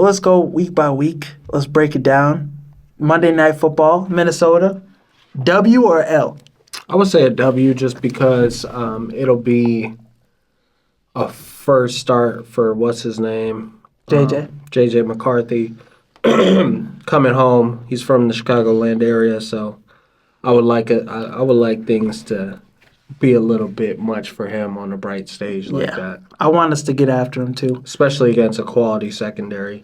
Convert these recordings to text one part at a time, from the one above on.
let's go week by week. Let's break it down. Monday Night Football, Minnesota. W or L? I would say a W just because it'll be a first start for what's his name? JJ McCarthy coming home. He's from the Chicagoland area, so I would like it. I would like things to be a little bit much for him on a bright stage like that. I want us to get after him too, especially against a quality secondary.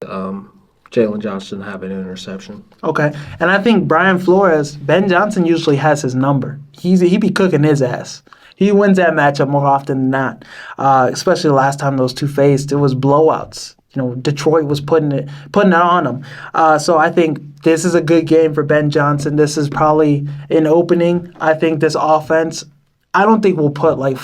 Jalen Johnson have an interception. Okay, and I think Brian Flores, Ben Johnson usually has his number. He be cooking his ass. He wins that matchup more often than not. Especially the last time those two faced, it was blowouts. Detroit was putting it on him. So I think this is a good game for Ben Johnson. This is probably an opening. I think this offense, I don't think we'll put like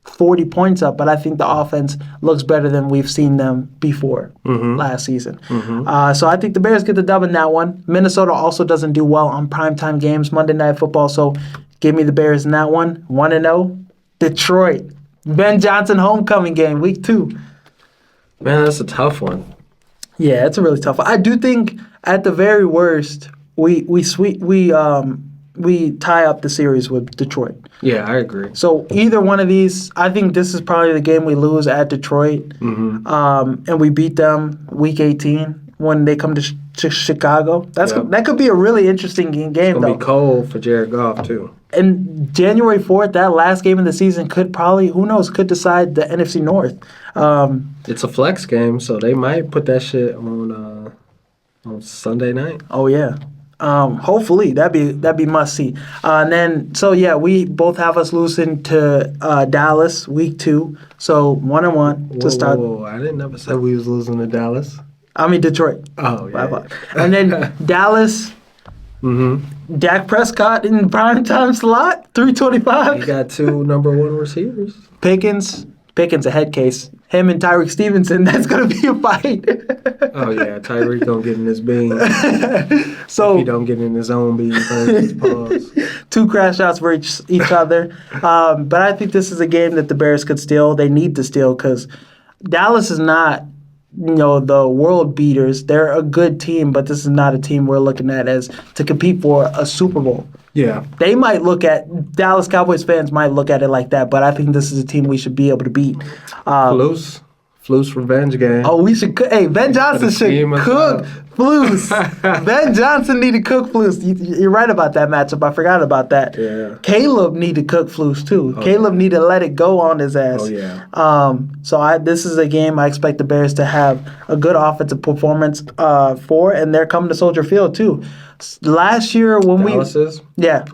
40 points up, but I think the offense looks better than we've seen them before last season. So I think the Bears get the dub in that one. Minnesota also doesn't do well on primetime games, Monday Night Football, so give me the Bears in that one. 1-0. Detroit. Ben Johnson homecoming game, week 2. Man, that's a tough one. Yeah, it's a really tough one. I do think at the very worst, we tie up the series with Detroit. Yeah, I agree. So either one of these, I think this is probably the game we lose at Detroit, and we beat them week 18 when they come to Chicago. That could be a really interesting game, though. It's going to be cold for Jared Goff, too. And January 4th, that last game of the season could probably, who knows, could decide the NFC North. It's a flex game, so they might put that shit on Sunday night. Oh, yeah. Hopefully that'd be must see. And then we both have us losing to Dallas week 2. So 1-1 to start. Whoa. I didn't ever say we was losing to Dallas. I mean Detroit. Oh yeah. And then Dallas. Dak Prescott in prime time slot, 325. He got 2 number 1 receivers. Pickens a head case. Him and Tyreek Stevenson, that's going to be a fight. Oh, yeah. Tyreek don't get in his bean. So if he don't get in his own bean first, pause. 2 crash outs for each other. But I think this is a game that the Bears could steal. They need to steal because Dallas is not, the world beaters. They're a good team, but this is not a team we're looking at as to compete for a Super Bowl. Yeah. They might Dallas Cowboys fans might look at it like that, but I think this is a team we should be able to beat. Flus revenge game. Oh, we should. Hey, Ben Johnson should cook Flus. Ben Johnson need to cook Flus. You're right about that matchup. I forgot about that. Yeah. Caleb need to cook Flus too. Okay. Caleb need to let it go on his ass. Oh yeah. So this is a game I expect the Bears to have a good offensive performance for, and they're coming to Soldier Field too. Last year when Dallas is?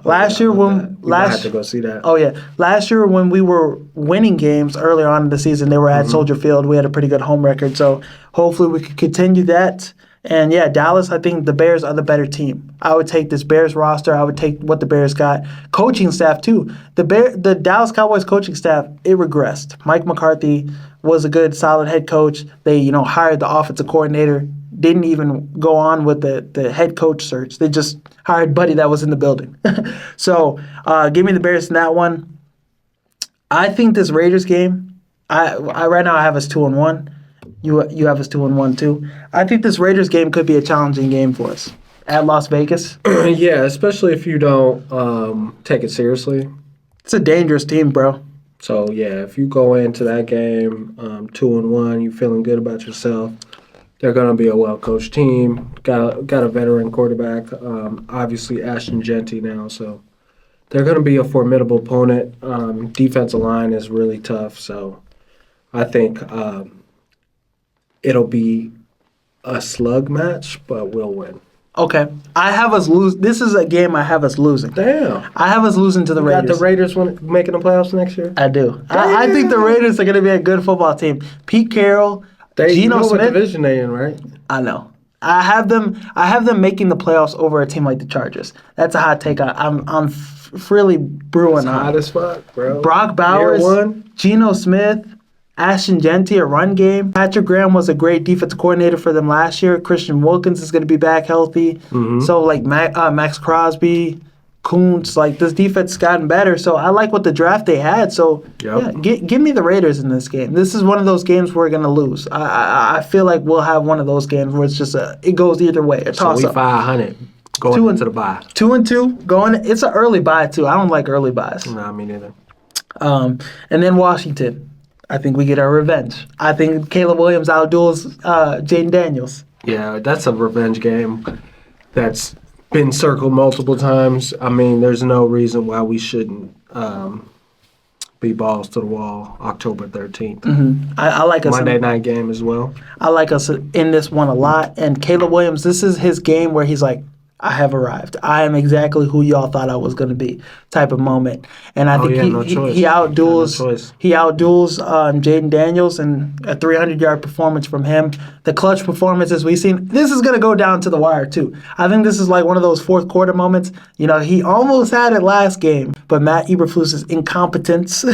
Last year when I have to go see that. Oh yeah, last year when we were winning games earlier on in the season, they were at Soldier Field. We had a pretty good home record, so hopefully we can continue that. And yeah, Dallas, I think the Bears are the better team. I would take this Bears roster. I would take what the Bears got. Coaching staff too. The Dallas Cowboys coaching staff, it regressed. Mike McCarthy was a good, solid head coach. They hired the offensive coordinator. Didn't even go on with the head coach search. They just hired Buddy that was in the building. So give me the Bears in that one. I think this Raiders game, I right now I have us 2-1. You have us 2-1 too. I think this Raiders game could be a challenging game for us at Las Vegas. Yeah, especially if you don't take it seriously. It's a dangerous team, bro. So yeah, if you go into that game 2-1, you feeling good about yourself. They're going to be a well-coached team. Got a veteran quarterback, obviously Ashton Genty now. So they're going to be a formidable opponent. Defensive line is really tough. So I think it'll be a slug match, but we'll win. Okay. I have us lose. This is a game I have us losing. Damn. I have us losing to the Raiders. Got the Raiders making the playoffs next year? I do. I think the Raiders are going to be a good football team. Pete Carroll, Geno Smith. What division they in, right? I know. I have them making the playoffs over a team like the Chargers. That's a hot take. I'm really brewing on. Hot as fuck, bro. Brock Bowers, Geno Smith, Ashton Genty, a run game. Patrick Graham was a great defensive coordinator for them last year. Christian Wilkins is going to be back healthy. So like Max Crosby, Kuntz, like this defense has gotten better. So I like what the draft they had. So yeah, give me the Raiders in this game. This is one of those games we're gonna lose. I feel like we'll have one of those games where it's just it goes either way. A toss So up. 500 going into the bye. 2-2 going. It's an early bye too. I don't like early buys. Nah, me neither. And then Washington. I think we get our revenge. I think Caleb Williams outduels Jaden Daniels. Yeah, that's a revenge game that's been circled multiple times. I mean, there's no reason why we shouldn't be balls to the wall October 13th. Mm-hmm. I like us. Monday night game as well. I like us in this one a lot. And Caleb Williams, this is his game where he's like, I have arrived. I am exactly who y'all thought I was going to be type of moment. And I think he outduels Jaden Daniels, and a 300-yard performance from him. The clutch performances we've seen, this is going to go down to the wire too. I think this is like one of those fourth quarter moments. You know, he almost had it last game, but Matt Eberflus's incompetence.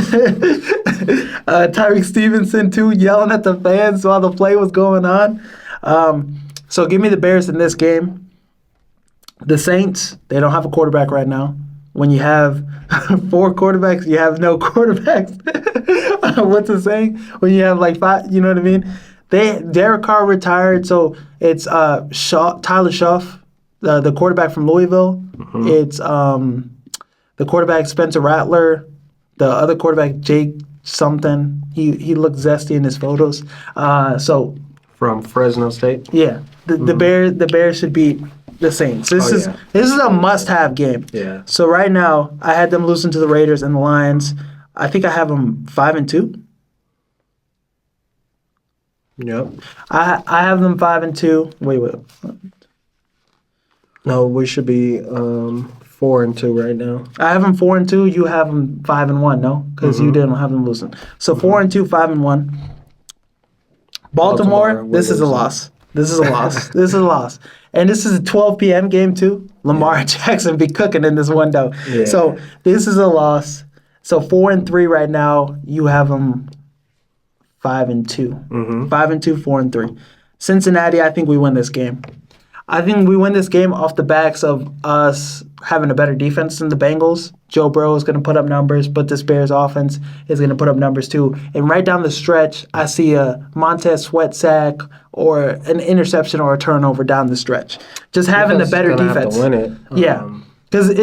Tyreek Stevenson too, yelling at the fans while the play was going on. So give me the Bears in this game. The Saints, they don't have a quarterback right now. When you have 4 quarterbacks, you have no quarterbacks. What's it saying? When you have like 5, you know what I mean? Derek Carr retired, so it's Tyler Schuff, the quarterback from Louisville. Mm-hmm. It's the quarterback Spencer Rattler, the other quarterback Jake something. He looked zesty in his photos. So from Fresno State. Yeah, the Bears should beat the Saints. This is a must-have game. Yeah. So right now, I had them losing to the Raiders and the Lions. I think I have them 5-2. Yep. I have them 5-2. Wait. No, we should be 4-2 right now. I have them 4-2. You have them 5-1. No, because you didn't have them losing. So 4-2, 5-1. Baltimore, this is a loss. This is a loss. And this is a 12 p.m. game, too. Lamar Jackson be cooking in this window. Yeah. So this is a loss. So 4-3 right now. You have them 5-2. 5-2, 4-3. Cincinnati, I think we win this game. I think we win this game off the backs of us having a better defense than the Bengals. Joe Burrow is going to put up numbers, but this Bears offense is going to put up numbers too. And right down the stretch, I see a Montez Sweat sack or an interception or a turnover down the stretch. Just having a better defense. Have to win it. Yeah. Because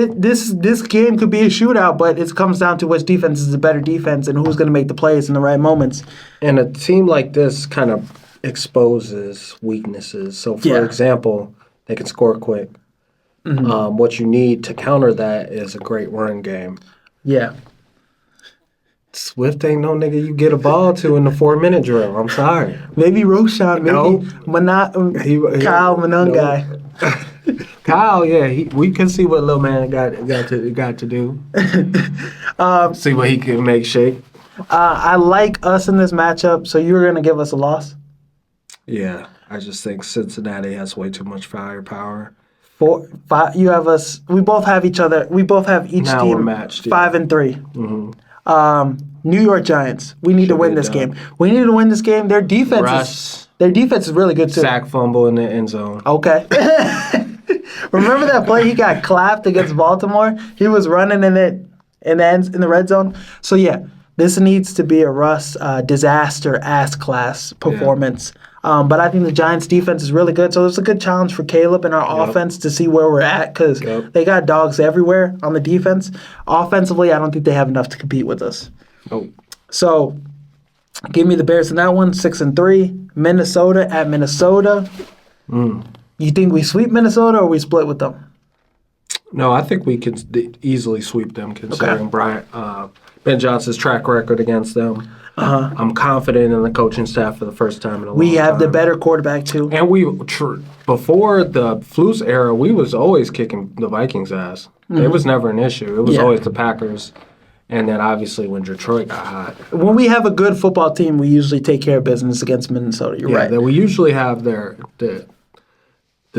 this game could be a shootout, but it comes down to which defense is the better defense and who's going to make the plays in the right moments. And a team like this kind of exposes weaknesses. So, for example, they can score quick. Mm-hmm. What you need to counter that is a great run game. Yeah. Swift ain't no nigga you get a ball to in the 4-minute drill. I'm sorry. Maybe Roshan, maybe Kyle Monangai. Kyle, we can see what little man got to do. See what he can make shake. I like us in this matchup, so you're gonna give us a loss? Yeah, I just think Cincinnati has way too much firepower. 4, 5. You have us. We both have each other. We both have each now team we're matched, 5-3. Mm-hmm. New York Giants. We need to win this game. We need to win this game. Their defense is really good too. Sack fumble in the end zone. Okay. Remember that play he got clapped against Baltimore? He was running in the red zone. So yeah, this needs to be a Russ disaster ass class performance. Yeah. But I think the Giants' defense is really good, so it's a good challenge for Caleb and our offense to see where we're at because they got dogs everywhere on the defense. Offensively, I don't think they have enough to compete with us. Nope. So give me the Bears in that one, 6-3. Minnesota at Minnesota. You think we sweep Minnesota or we split with them? No, I think we could easily sweep them considering Ben Johnson's track record against them. I'm confident in the coaching staff for the first time in a long time. We have the better quarterback, too. And before the Flus era, we was always kicking the Vikings' ass. It was never an issue. It was always the Packers. And then, obviously, when Detroit got hot. When we have a good football team, we usually take care of business against Minnesota. You're right. Yeah, we usually have the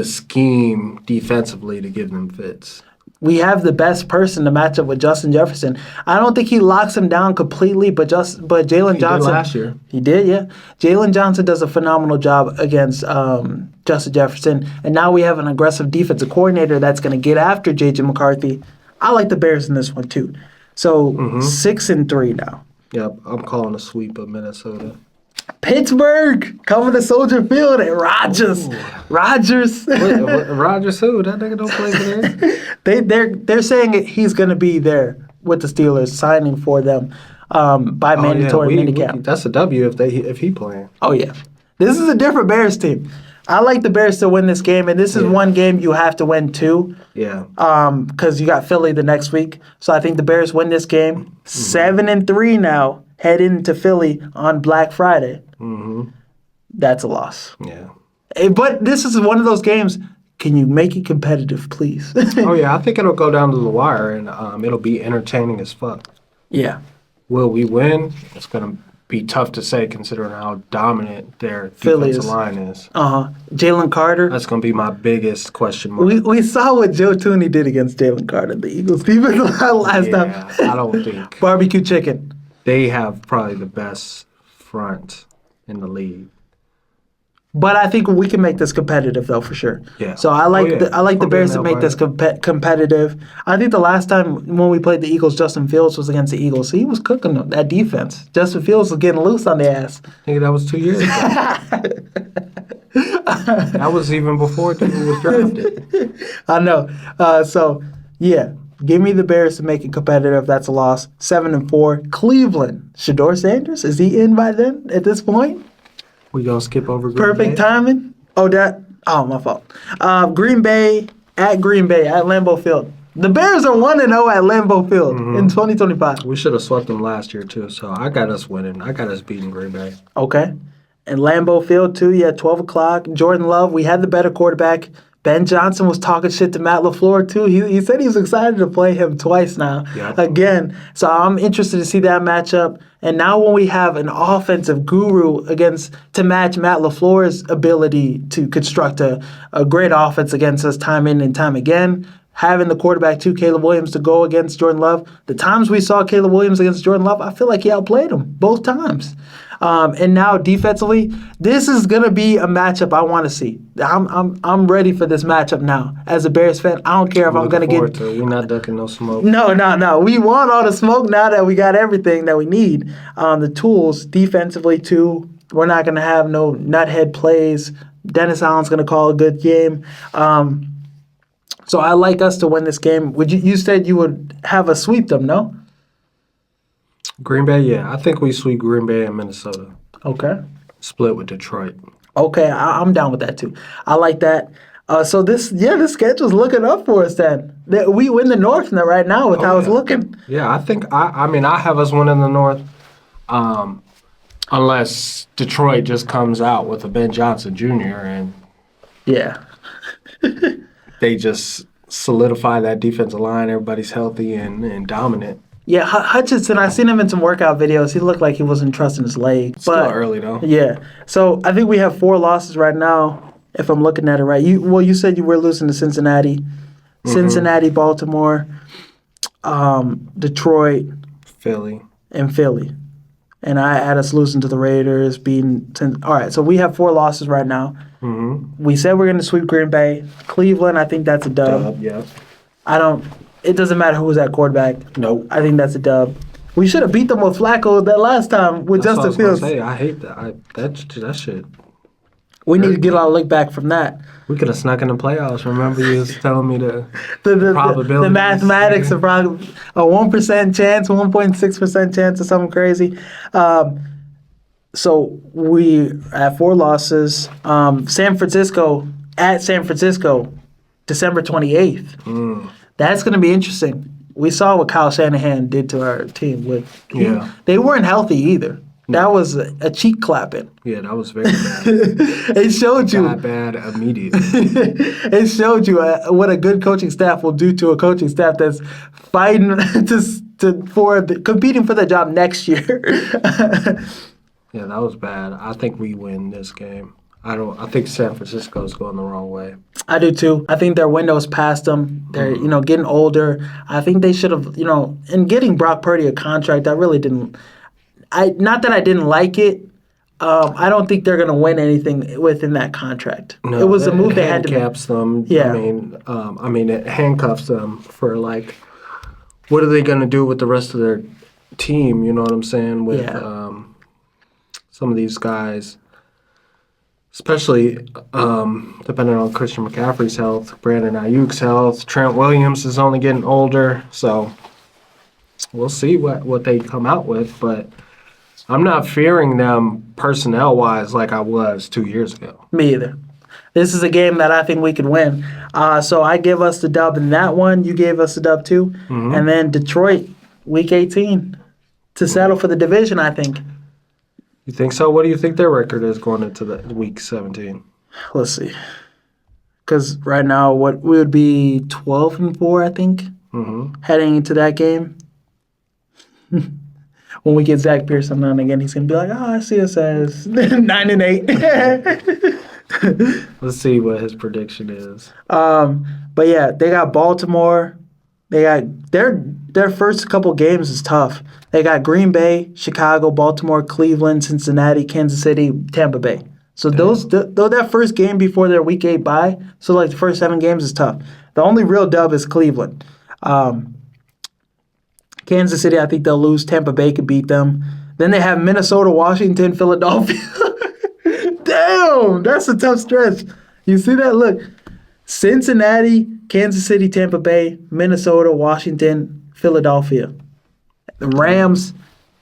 scheme defensively to give them fits. We have the best person to match up with Justin Jefferson. I don't think he locks him down completely, but Jalen Johnson. He did last year. He did, yeah. Jalen Johnson does a phenomenal job against Justin Jefferson, and now we have an aggressive defensive coordinator that's going to get after J.J. McCarthy. I like the Bears in this one too. So 6-3 now. Yep, I'm calling a sweep of Minnesota. Pittsburgh coming to Soldier Field and Rodgers. Rodgers who? That nigga don't play for them. They're saying he's going to be there with the Steelers, signing for them by mandatory minicamp. That's a W if he playing. Oh yeah, this is a different Bears team. I like the Bears to win this game, and this is one game you have to win too. Yeah. Because you got Philly the next week, so I think the Bears win this game. 7-3 now, head into Philly on Black Friday. That's a loss. Yeah. But this is one of those games. Can you make it competitive, please? Oh yeah, I think it'll go down to the wire, and it'll be entertaining as fuck. Yeah. Will we win? It's gonna be tough to say considering how dominant their Philly defensive line is. Jalen Carter. That's gonna be my biggest question mark. We saw what Joe Tooney did against Jalen Carter, the Eagles defense last time. I don't think Barbecue chicken. they have probably the best front in the league. But I think we can make this competitive, though, for sure. Yeah. So I like the Bears to make this competitive. I think the last time when we played the Eagles, Justin Fields was against the Eagles. He was cooking that defense. Justin Fields was getting loose on the ass. I think that was 2 years ago. That was even before he was drafted. I know. So yeah, give me the Bears to make it competitive. That's a loss. 7-4. Cleveland. Shador Sanders, is he in by then? At this point? We gonna skip over Green Perfect Bay? timing. My fault. Green Bay at Lambeau Field. The Bears are 1-0 at Lambeau Field in 2025. We should have swept them last year too. So I got us winning. I got us beating Green Bay. Okay. And Lambeau Field too. Yeah, 12 o'clock. Jordan Love. We had the better quarterback. Ben Johnson was talking shit to Matt LaFleur too. He said he was excited to play him twice now. Yep. Again. So I'm interested to see that matchup. And now when we have an offensive guru to match Matt LaFleur's ability to construct a great offense against us time in and time again, having the quarterback too, Caleb Williams, to go against Jordan Love. The times we saw Caleb Williams against Jordan Love, I feel like he outplayed him both times. And now defensively, this is gonna be a matchup I want to see. I'm ready for this matchup now. As a Bears fan, I don't care if I'm gonna get. We're not ducking no smoke. No. We want all the smoke now that we got everything that we need. The tools defensively too. We're not gonna have no nuthead plays. Dennis Allen's gonna call a good game. So I like us to win this game. You said you would have us sweep them, no? Green Bay, yeah. I think we sweep Green Bay and Minnesota. Okay. Split with Detroit. Okay, I'm down with that too. I like that. So this schedule's looking up for us then. We win the North now right now with how it's looking. Yeah, I think I have us winning the North. Unless Detroit just comes out with a Ben Johnson Jr. and they just solidify that defensive line. Everybody's healthy and dominant. Yeah, Hutchinson, I seen him in some workout videos. He looked like he wasn't trusting his leg. Still early, though. Yeah. So I think we have 4 losses right now, if I'm looking at it right. You said you were losing to Cincinnati. Cincinnati, Baltimore, Detroit. Philly. And Philly. And I had us losing to the Raiders, all right, so we have 4 losses right now. We said we're going to sweep Green Bay. Cleveland, I think that's a dub. Yeah. It doesn't matter who was at quarterback. Nope. I think that's a dub. We should have beat them with Flacco that last time with That's Justin Fields. I hate that. That shit. We need to get our look back from that. We could have snuck in the playoffs. Remember you was telling me the the mathematics of probably a 1% chance, 1.6% chance or something crazy. So we have 4 losses. San Francisco, December 28th. That's going to be interesting. We saw what Kyle Shanahan did to our team. They weren't healthy either. That was a cheek clapping. Yeah, that was very bad. It showed you. Got bad immediately. It showed you what a good coaching staff will do to a coaching staff that's fighting competing for the job next year. Yeah, that was bad. I think we win this game. I think San Francisco's going the wrong way. I do too. I think their window's past them. They're getting older. I think they should have in getting Brock Purdy a contract. I really didn't. Not that I didn't like it. I don't think they're going to win anything within that contract. No, it was a move they had to make. Handicaps them. Yeah. I mean, it handcuffs them for like what are they going to do with the rest of their team? You know what I'm saying? With some of these guys, especially depending on Christian McCaffrey's health, Brandon Ayuk's health. Trent Williams is only getting older, so we'll see what they come out with. But I'm not fearing them personnel-wise like I was 2 years ago. Me either. This is a game that I think we could win. So I give us the dub in that one. You gave us the dub too. Mm-hmm. And then Detroit, week 18, to settle for the division, I think. You think so? What do you think their record is going into the week 17? Let's see. Because right now, what we would be 12-4, I think, heading into that game. When we get Zach Pearson on again, he's gonna be like, "Oh, I see us as 9-8." Let's see what his prediction is. But yeah, they got Baltimore. They got their first couple games is tough. They got Green Bay, Chicago, Baltimore, Cleveland, Cincinnati, Kansas City, Tampa Bay. So that first game before their week 8 bye, so like the first 7 games is tough. The only real dub is Cleveland. Kansas City, I think they'll lose. Tampa Bay could beat them. Then they have Minnesota, Washington, Philadelphia. Damn, that's a tough stretch. You see that? Look, Cincinnati, Kansas City, Tampa Bay, Minnesota, Washington, Philadelphia. The Rams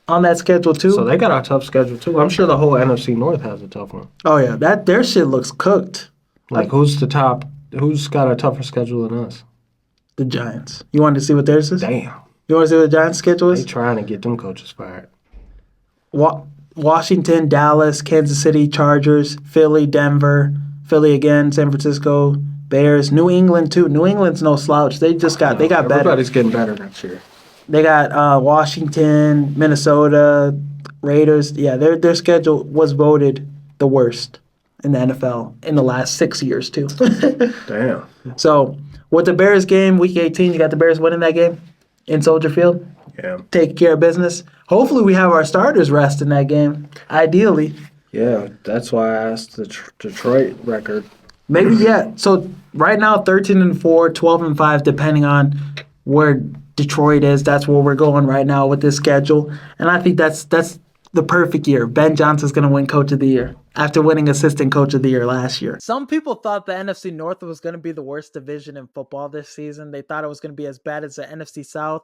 on that schedule too. So they got a tough schedule too. I'm sure the whole NFC North has a tough one. Oh yeah, their shit looks cooked. Like who's the top? Who's got a tougher schedule than us? The Giants. You wanted to see what theirs is? Damn. You want to see what the Giants' schedule is? They trying to get them coaches fired. Washington, Dallas, Kansas City, Chargers, Philly, Denver, Philly again, San Francisco, Bears, New England too. New England's no slouch. They got better. Everybody's getting better next year. They got Washington, Minnesota, Raiders. Yeah, their schedule was voted the worst in the NFL in the last 6 years too. Damn. So with the Bears game, week 18, you got the Bears winning that game in Soldier Field. Yeah. Take care of business. Hopefully we have our starters rest in that game, ideally. Yeah, that's why I asked the Detroit record. Maybe, yeah. So right now, 13-4, 12-5, depending on where Detroit is. That's where we're going right now with this schedule. And I think that's the perfect year. Ben Johnson's going to win Coach of the Year after winning Assistant Coach of the Year last year. Some people thought the NFC North was going to be the worst division in football this season. They thought it was going to be as bad as the NFC South.